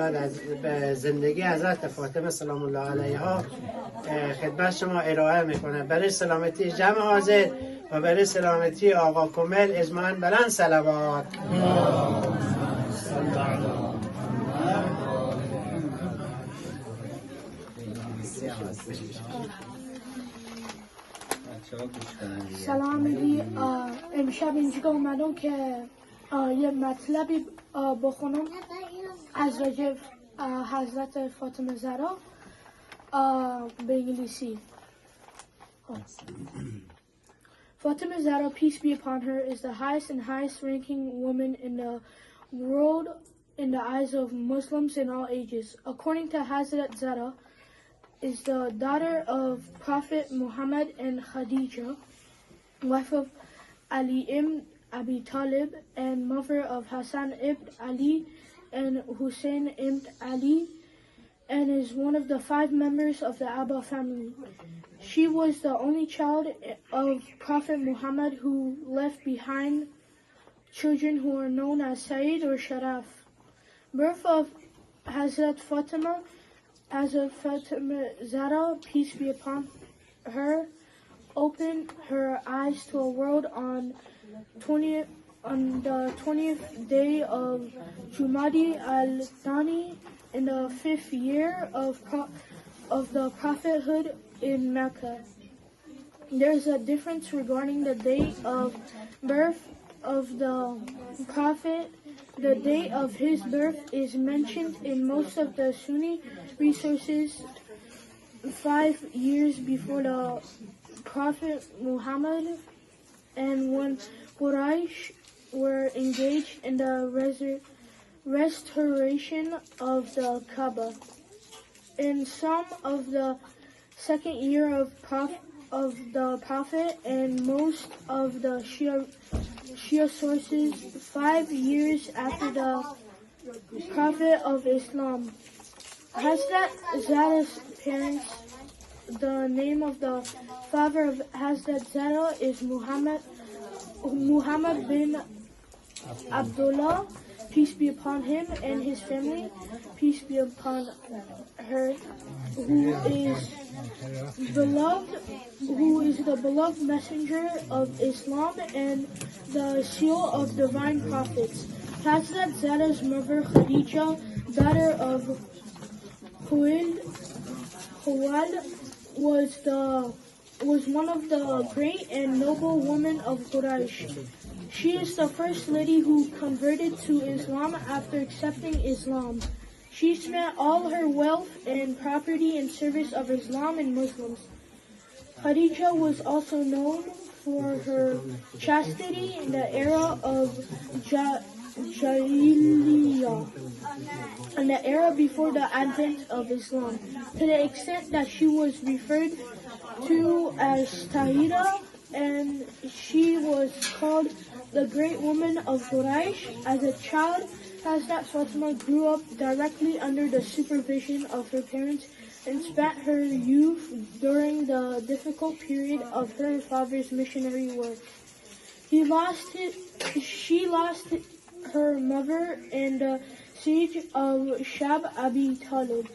از زندگی حضرت فاطمه سلام الله علیها خدمت شما ارائه میکنه. برای سلامتی جمع حاضر و برای سلامتی آقا کميل اجماعاً بلند صلوات. سلام میگی امشب اینجا اومدم که یه مطلبی بخونم از راجع حضرت فاطمه زهرا به انگلیسی. Fatima Zahra, peace be upon her, is the highest and highest ranking woman in the world in the eyes of Muslims in all ages. According to Hazrat Zahra, is the daughter of Prophet Muhammad and Khadija, wife of Ali ibn Abi Talib and mother of Hassan ibn Ali and Hussein ibn Ali, and is one of the 5 members of the Abba family. She was the only child of Prophet Muhammad who left behind children who are known as Sayyid or Sharaf. Birth of Hazrat Fatima Zahra, peace be upon her, opened her eyes to a world on the 20th day of Jumadi al-Thani in the 5th year of the prophethood in Mecca. There's a difference regarding the date of birth of the prophet. The date of his birth is mentioned in most of the Sunni resources 5 years before the Prophet Muhammad, and when Quraysh were engaged in the restoration of the Kaaba. In some of the 2nd year of the Prophet, and most of the Shia sources 5 years after the Prophet of Islam. Hazrat Zahra's parents, the name of the father of Hazrat Zahra is Muhammad bin Abdullah, peace be upon him, and his family, peace be upon her, who is the beloved messenger of Islam and the seal of divine prophets. Hazrat Zahra's mother Khadija, daughter of Khuwailid, was one of the great and noble women of Quraysh. She is the first lady who converted to Islam after accepting Islam. She spent all her wealth and property in service of Islam and Muslims. Khadija was also known for her chastity in the era of Jahiliyyah, in the era before the advent of Islam, to the extent that she was referred to as Tahira, and she was called the great woman of Quraysh. As a child, Hazrat Fatima grew up directly under the supervision of her parents and spent her youth during the difficult period of her father's missionary work. She lost her mother in the siege of Shab Abi Talib.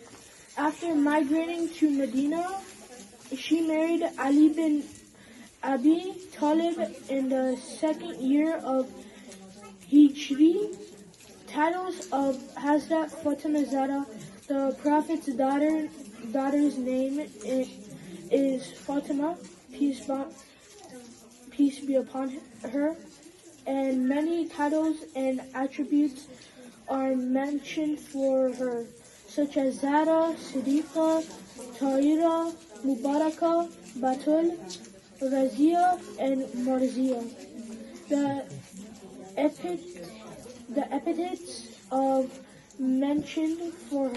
After migrating to Medina, she married Ali bin Abi Talib in the 2nd year of Hijri. Titles of Hazrat Fatima Zahra, the Prophet's daughter's name is Fatima, peace be upon her, and many titles and attributes are mentioned for her, such as Zahra, Siddiqa, Tahira, Mubaraka, Batul, Razia, and Marzia. The epithets of mentioned for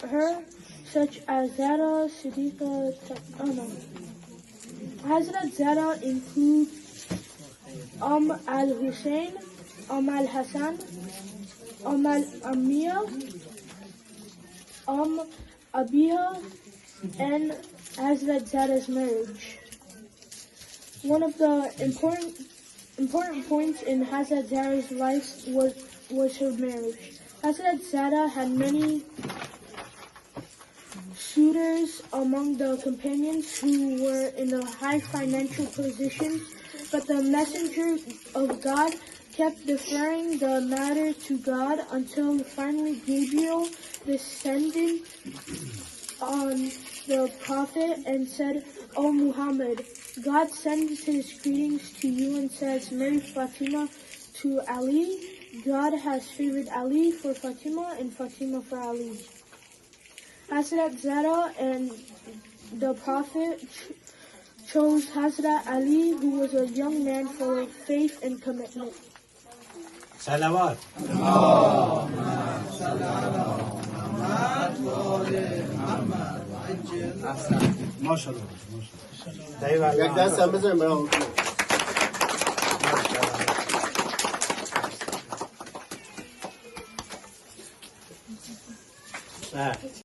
her, such as Zahra, Siddiqa, Hazrat Zahra include al-Hussein, al-Hassan, al-Amiya, Abiha, and Hazrat Zahra's marriage. One of the important points in Hazrat Zahra's life was her marriage. Hazrat Zara had many suitors among the companions who were in a high financial position, but the messenger of God kept deferring the matter to God until finally Gabriel descended on the prophet and said, "O Muhammad, God sends his greetings to you and says, marry Fatima to Ali. God has favored Ali for Fatima and Fatima for Ali." Hazrat Zara and the prophet chose Hazrat Ali, who was a young man full of faith and commitment. صلوات. ماشاءالله. یک دست هم بزنیم برام. ماشاءالله.